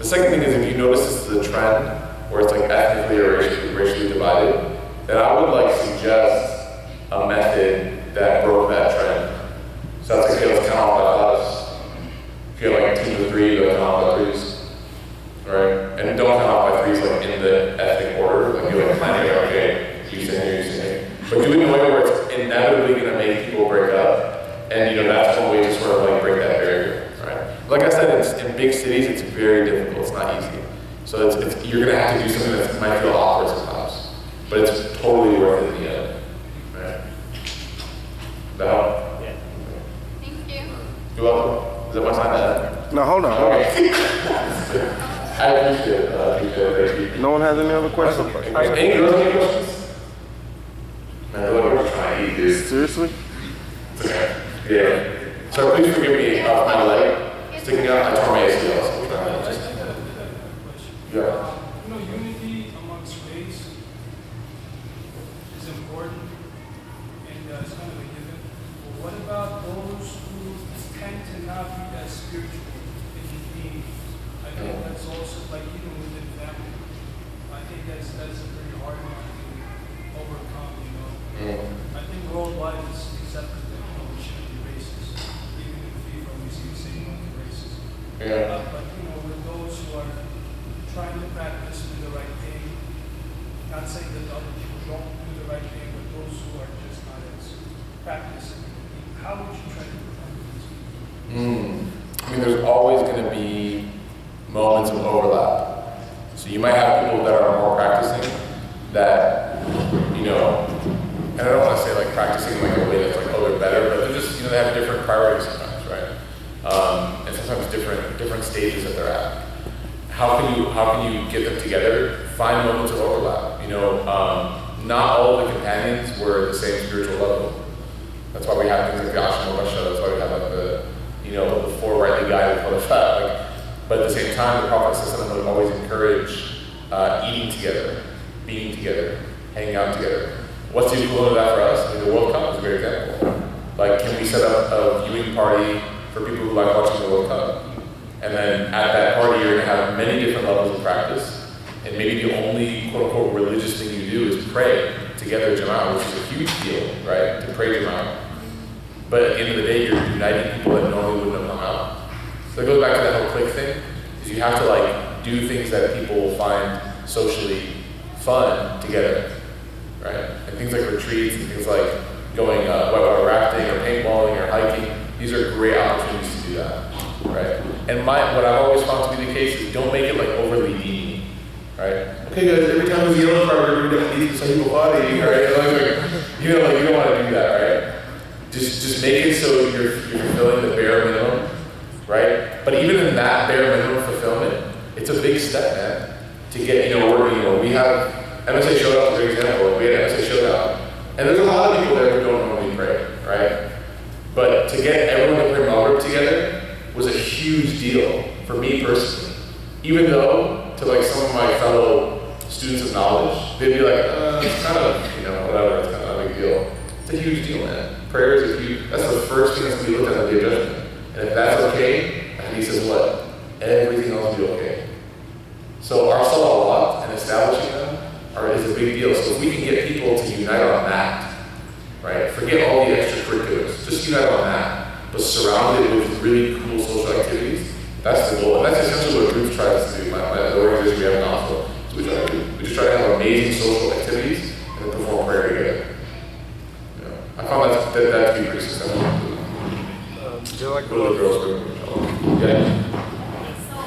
The second thing is, if you notice this is a trend where it's like ethnically or racially divided, then I would like suggest a method that broke that trend. So that's like, okay, let's count off by fives. If you have like a team of three, you'll count off by threes. Right? And don't count off by threes like in the ethnic order, like you're like planning, okay, you sit here, you sit here. But do it in a way where it's inevitably gonna make people break up. And that's one way to sort of like break that barrier, right? Like I said, in big cities, it's very difficult, it's not easy. So you're gonna have to do something that might feel awkward sometimes, but it's totally worth it in the end, right? That? Yeah. Thank you. You're welcome. Is that my time to end? No, hold on. Okay. I appreciate it. No one has any other questions? Any girls have any questions? Man, we're trying to eat this. Seriously? Okay. Yeah. So please forgive me of my leg sticking out. I tore my ACL. So yeah. Unity amongst race is important, and it's kind of a given. But what about those who tend to not be as spiritual in being? I think that's also like even within family. I think that's a pretty hard one to overcome. I think worldwide it's accepted that we shouldn't be racist. Even in FIFA, we see the same amount of racism. Yeah. But with those who are trying to practice do the right thing, not saying that other people don't do the right thing, but those who are just not as practicing, how would you try to prevent this? I mean, there's always going to be moments of overlap. So you might have people that are more practicing that, and I don't want to say like practicing like a way that's like, oh, they're better, but they're just, they have different priorities sometimes, right? And sometimes different stages that they're at. How can you get them together? Find moments of overlap. Not all of the companions were the same spiritual level. That's why we have things like the Ashram Basha. That's why we have like the four rightly guided for the fat. But at the same time, the Prophet would always encourage eating together, being together, hanging out together. What's the equivalent of that for us? I mean, the World Cup is a great example. Like, can we set up a viewing party for people who like watching the World Cup? And then at that party, you're going to have many different levels of practice. And maybe the only quote-unquote religious thing you do is pray together Jama'ah, which is a huge deal, right? To pray Jama'ah. But at the end of the day, you're uniting people that normally wouldn't have come out. So it goes back to that whole click thing, is you have to like do things that people find socially fun together, right? And things like retreats and things like going whitewater rafting or paintballing or hiking. These are great opportunities to do that, right? And what I've always found to be the case is don't make it like overly deep, right? Okay guys, every time there's a yellow card, we're going to eat some people body, right? You don't want to do that, right? Just make it so you're fulfilling the bare minimum, right? But even in that bare minimum fulfillment, it's a big step, man. To get, we have MSA Showdown is a great example. We had MSA Showdown, and there's a lot of people there who don't normally pray, right? But to get everyone to pray Maghrib together was a huge deal for me personally. Even though to like some of my fellow students of knowledge, they'd be like, it's kind of, whatever, it's kind of a big deal. It's a huge deal, man. Prayer is a huge, that's the first thing that's going to be looked at on the Day of Judgment. And if that's okay, and he says what? Everything else will be okay. So our salawat and establishing them is a big deal. So if we can get people to unite on that, right? Forget all the extracurriculars, just unite on that, but surround it with really cool social activities. That's the goal, and that's essentially what groups tries to do. The organization we have in Oslo, so we just try to have amazing social activities and then perform prayer together. I found that to be pretty successful. Do you like the girls group? Yeah. So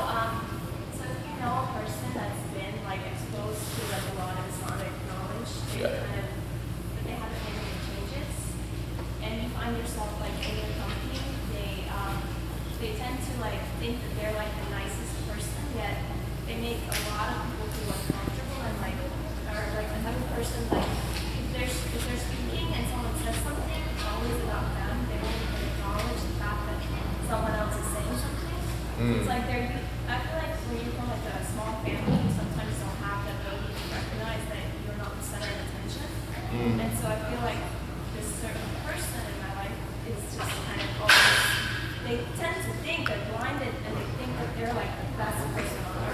if you know a person that's been like exposed to like a lot of Islamic knowledge, they haven't made any changes, and you find yourself like in their company, they tend to like think that they're like the nicest person, yet they make a lot of people feel uncomfortable and like, or like another person like if they're speaking and someone says something always about them, they won't even acknowledge the fact that someone else is saying something. It's like I feel like when you're from like a small family, you sometimes don't have the ability to recognize that you're not the center of attention. And so I feel like this certain person in my life is just kind of always, they tend to think they're blinded and they think that they're like the best person on earth.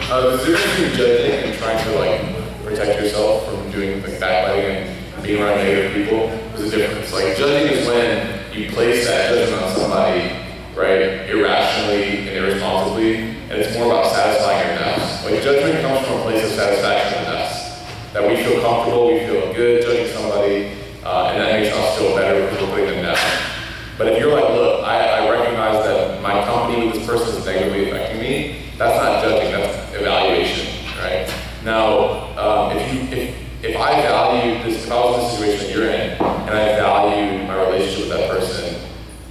There's a difference between judging and trying to like protect yourself from doing like backbiting and being around negative people. There's a difference. Like judging is when you place that judgment on somebody, right, irrationally and irresponsibly, and it's more about satisfying your nafs. Like judgment comes from a place of satisfaction in nafs. That we feel comfortable, we feel good judging somebody, and that makes us feel better because we're putting them down. But if you're like, look, I recognize that my company with this person is negatively affecting me, that's not judging, that's evaluation, right? Now, if I value this, if I was in the situation that you're in, and I value my relationship with that person,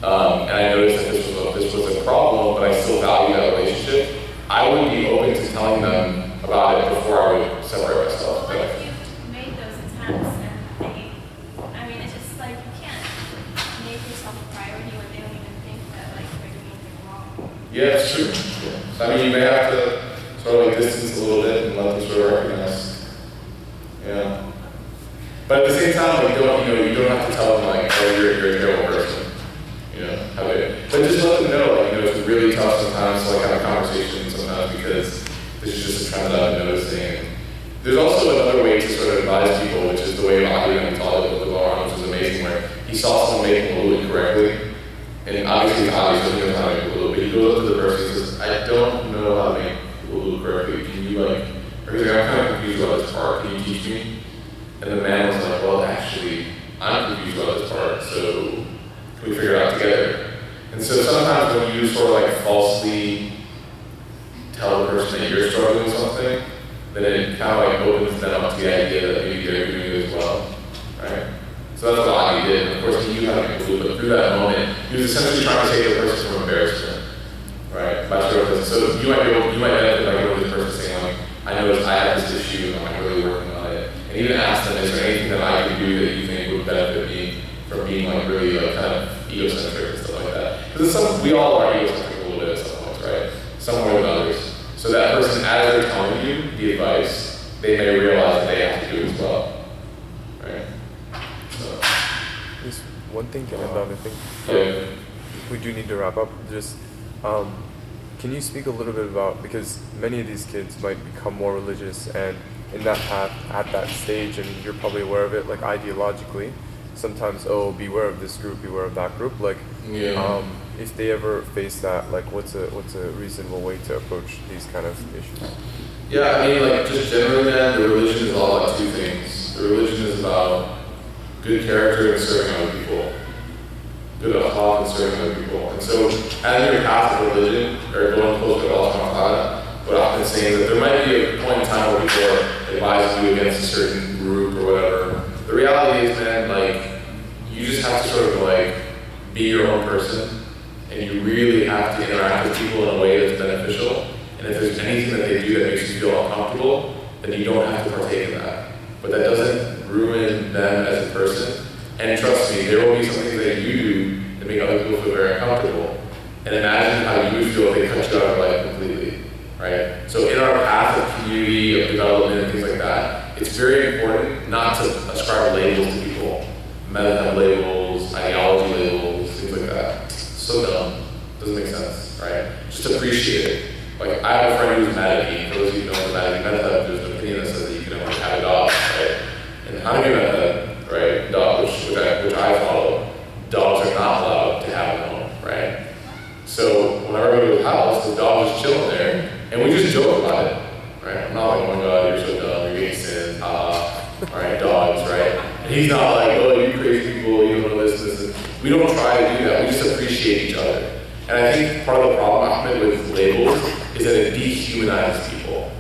and I noticed that this was a problem, but I still value that relationship, I would be open to telling them about it before I would separate myself. Well, if you've made those attempts and they, I mean, it's just like you can't make yourself a priority when they don't even think that like they're doing anything wrong. Yeah, it's true. So, I mean, you may have to sort of like distance a little bit and let them sort of recognize. Yeah. But at the same time, like, you don't have to tell them like, oh, you're a terrible person. You know, but just let them know, like, it's really tough sometimes to like have a conversation sometimes because this is just a trend that I've been noticing. There's also another way to sort of advise people, which is the way Abdelrahman taught it with the bar, which was amazing, where he saw someone making a little incorrectly, and obviously he knows how to make a little, but he goes up to the person and says, I don't know how to make a little correctly. Can you like, or he's like, I'm kind of confused about this part. Can you teach me? And the man was like, well, actually, I'm confused about this part, so can we figure it out together? And so sometimes when you sort of like falsely tell the person that you're struggling with something, then it kind of like opens them up to the idea that maybe they're doing it as well, right? So that's what I did. Of course, he knew how to make a clue, but through that moment, he was essentially trying to save the person from embarrassment, right? By sort of, so you might benefit by going to this person saying like, I noticed I have this issue and I'm really working on it. And even ask them, is there anything that I can do that you think would benefit me from being like really like kind of egocentric and stuff like that? Because we all are egocentric a little bit at some points, right? Some more than others. So that person, as they're telling you the advice, they may realize that they have to do it as well, right? So. Just one thing, and another thing. Yeah. We do need to wrap up. Just, can you speak a little bit about, because many of these kids might become more religious, and in that path, at that stage, and you're probably aware of it, like ideologically, sometimes, oh, beware of this group, beware of that group. Like, Yeah. If they ever face that, like, what's a reasonable way to approach these kind of issues? Yeah, I mean, like, just generally, man, the religion is all about two things. The religion is about good character and serving other people. Good akhlaq and serving other people. And so, as your path of religion, or going close to Allah subhanahu wa ta'ala, what I've been saying is that there might be a point in time where people are advising you against a certain group or whatever. The reality is, man, like, you just have to sort of, like, be your own person. And you really have to interact with people in a way that's beneficial. And if there's anything that they do that makes you feel uncomfortable, then you don't have to partake in that. But that doesn't ruin them as a person. And trust me, there will be some things that you do that make other people feel very uncomfortable. And imagine how you would feel if they cut you out of life completely, right? So in our path of community, of development, and things like that, it's very important not to ascribe labels to people. Method labels, ideology labels, things like that. So dumb. Doesn't make sense, right? Just appreciate it. Like, I have a friend who's mad at me. For those of you who know what mad at me, there's an opinion that says that you can only have a dog, right? And how do you know that, right? Dog, which I follow, dogs are not allowed to have a home, right? So whenever I go to his house, the dog is chilling there, and we just joke about it, right? I'm not like, oh my God, you're so dumb, you're getting sin, alright, dogs, right? And he's not like, oh, you crazy people, you don't know this. We don't try to do that. We just appreciate each other. And I think part of the problem, Ahmed, with labels is that it dehumanizes people.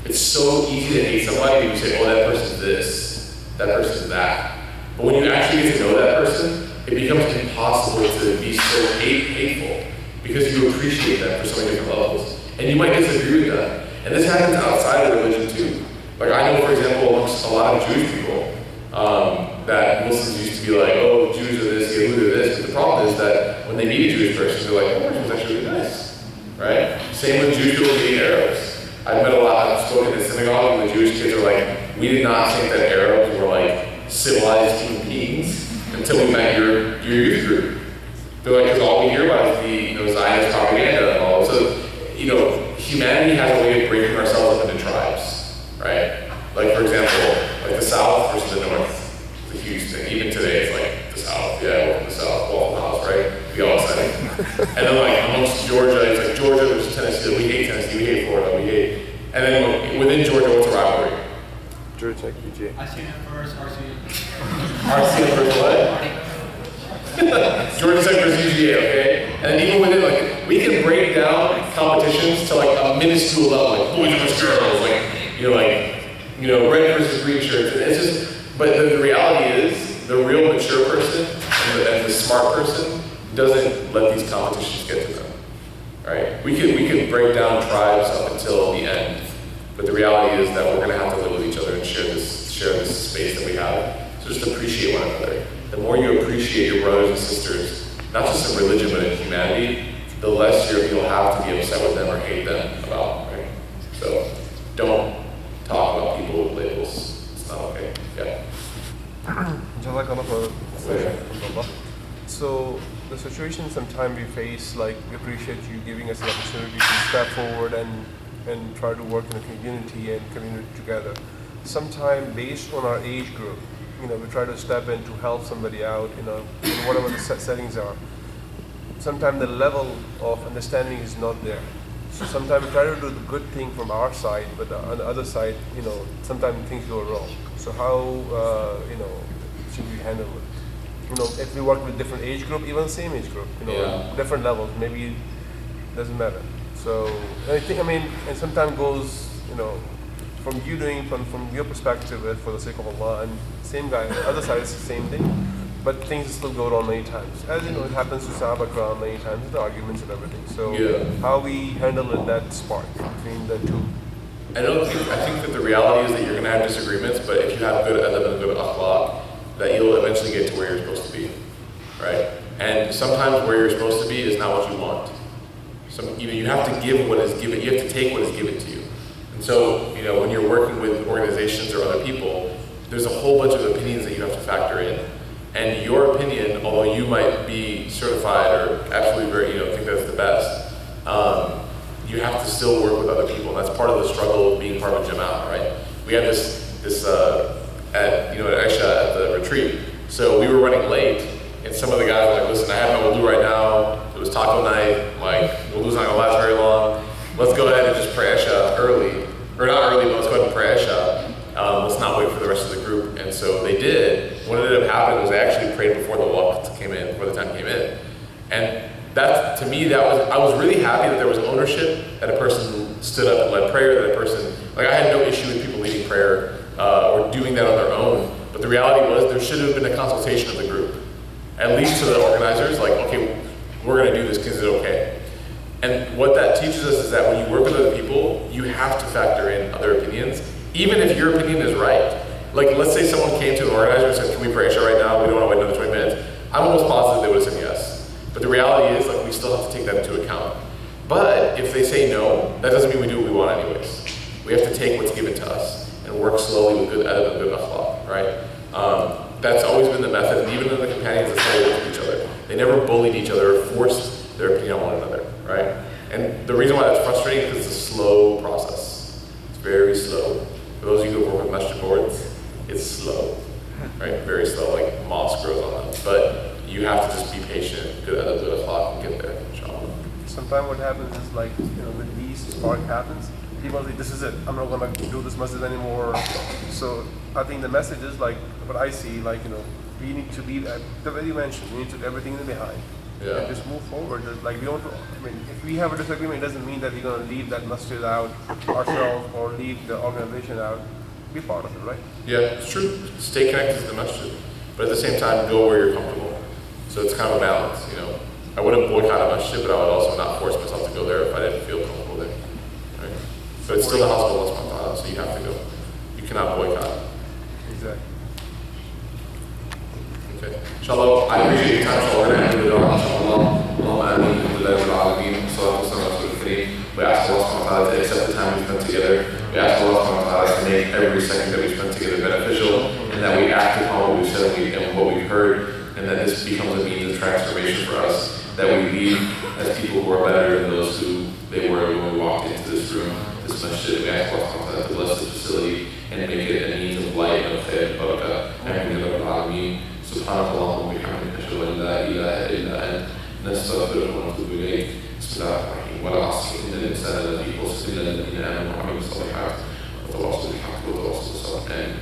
It's so easy to hate somebody when you say, oh, that person's this, that person's that. But when you actually get to know that person, it becomes impossible to be so hateful because you appreciate them for so many different levels. And you might disagree with them. And this happens outside of religion too. Like, I know, for example, amongst a lot of Jewish people, that Muslims used to be like, oh, Jews are this, Yehud are this. But the problem is that when they meet a Jewish person, they're like, oh, that person's actually really nice, right? Same with Jewish people meeting Arabs. I've met a lot, I've spoken in synagogue, and the Jewish kids are like, we did not think that Arabs were like civilized human beings until we met your youth group. They're like, because all we hear about is the Zionist propaganda and all. So, humanity has a way of breaking ourselves up into tribes, right? Like for example, like the South versus the North. It's a huge thing. Even today, it's like the South, yeah, welcome to the South, Waffle House, right? We all exciting. And then like amongst Georgia, it's like Georgia versus Tennessee. We hate Tennessee, we hate Florida, we hate. And then within Georgia, what's a rivalry? Georgia Tech, UGA. ICM versus RCU. RCM versus what? Georgia Tech versus UGA, okay? And even within, like, we can break down competitions to like a minuscule level, like boys versus girls, red versus green shirts. And it's just, but the reality is, the real mature person and the smart person doesn't let these competitions get to them, right? We can break down tribes up until the end, but the reality is that we're gonna have to live with each other and share this space that we have. So just appreciate one another. The more you appreciate your brothers and sisters, not just in religion but in humanity, the less you'll have to be upset with them or hate them about, right? So don't talk about people with labels. It's not okay. Yeah. Jazakallah khair. So the situation sometimes we face, like, we appreciate you giving us an opportunity to step forward and try to work in a community and community together. Sometimes based on our age group, we try to step in to help somebody out, in whatever the settings are. Sometimes the level of understanding is not there. So sometimes we try to do the good thing from our side, but on the other side, sometimes things go wrong. So how, should we handle it? If we work with different age group, even same age group, different levels, maybe it doesn't matter. So I think, and sometimes goes, from you doing from your perspective for the sake of Allah, and same guy, the other side is the same thing, but things still go wrong many times. As you know, it happens to Sahaba Ikram many times, the arguments and everything. So how we handle that spark between the two? I think that the reality is that you're going to have disagreements, but if you have good adab and good akhlaq, that you'll eventually get to where you're supposed to be, right? And sometimes where you're supposed to be is not what you want. You have to give what is given. You have to take what is given to you. And so, when you're working with organizations or other people, there's a whole bunch of opinions that you have to factor in. And your opinion, although you might be certified or absolutely think that's the best, you have to still work with other people. And that's part of the struggle of being part of a Jama'ah, right? We had this at Aisha at the retreat. So we were running late, and some of the guys were like, listen, I have no wudu right now. It was taco night. Like, wudu's not gonna last very long. Let's go ahead and just pray Aisha early. Or not early, but let's go ahead and pray Aisha. Let's not wait for the rest of the group. And so they did. What ended up happening was they actually prayed before the waqt came in, before the time came in. And that, to me, I was really happy that there was ownership, that a person stood up and led prayer, that a person, like, I had no issue with people leading prayer or doing that on their own. But the reality was there should have been a consultation of the group. At least to the organizers, like, okay, we're gonna do this because it's okay. And what that teaches us is that when you work with other people, you have to factor in other opinions, even if your opinion is right. Like, let's say someone came to an organizer and said, can we pray Isha right now? We don't want to wait another 20 minutes. I'm almost positive they would have said yes. But the reality is, like, we still have to take that into account. But if they say no, that doesn't mean we do what we want anyways. We have to take what's given to us and work slowly with good adab and good akhlaq, right? That's always been the method, and even in the companions, that's how they worked with each other. They never bullied each other or forced their opinion on one another, right? And the reason why that's frustrating is because it's a slow process. It's very slow. For those of you who work with masjid boards, it's slow, right? Very slow, like moss grows on them. But you have to just be patient, good adab, good akhlaq, and get there, inshallah. Sometimes what happens is, like, when these spark happens, people say, this is it, I'm not gonna do this masjid anymore. So I think the message is, like, what I see, like, we need to be, the way you mentioned, we need to everything in behind. Yeah. And just move forward. Like, we don't, if we have a disagreement, it doesn't mean that we're gonna leave that masjid out ourselves or leave the organization out. Be part of it, right? Yeah, it's true. Stay connected to the masjid, but at the same time, go where you're comfortable. So it's kind of a balance, I wouldn't boycott a masjid, but I would also not force myself to go there if I didn't feel comfortable there. Right? But it's still the house of Allah subhanahu wa ta'ala, so you have to go. You cannot boycott. Exactly. Okay. Inshallah, I appreciate your time. Inshallah, we're going to end the dua. Inshallah. Allahumma ameen. Alhamdulillah, Rabbil Alameen. Salatu wassalamu ala Rasulil. We ask Allah subhanahu wa ta'ala to accept the time we spent together. We ask Allah subhanahu wa ta'ala to make every second that we spend together beneficial, and that we act upon what we've said and what we've heard, and that this becomes a means of transformation for us, that we leave as people who are better than those who they were when we walked into this room, this masjid. We ask Allah to bless the facility and make it a means of light and of khair and barakah. Amin ya Rabbal Alameen. سبحانك اللهم وبحمدك أشهد أن لا إله إلا أنت نستغفرك ونتوب إليك. بسم الله الرحمن الرحيم. والعصر إن الإنسان لفي خسر إلا الذين آمنوا وعملوا الصالحات وتواصوا بالحق وتواصوا بالصبر. آمين.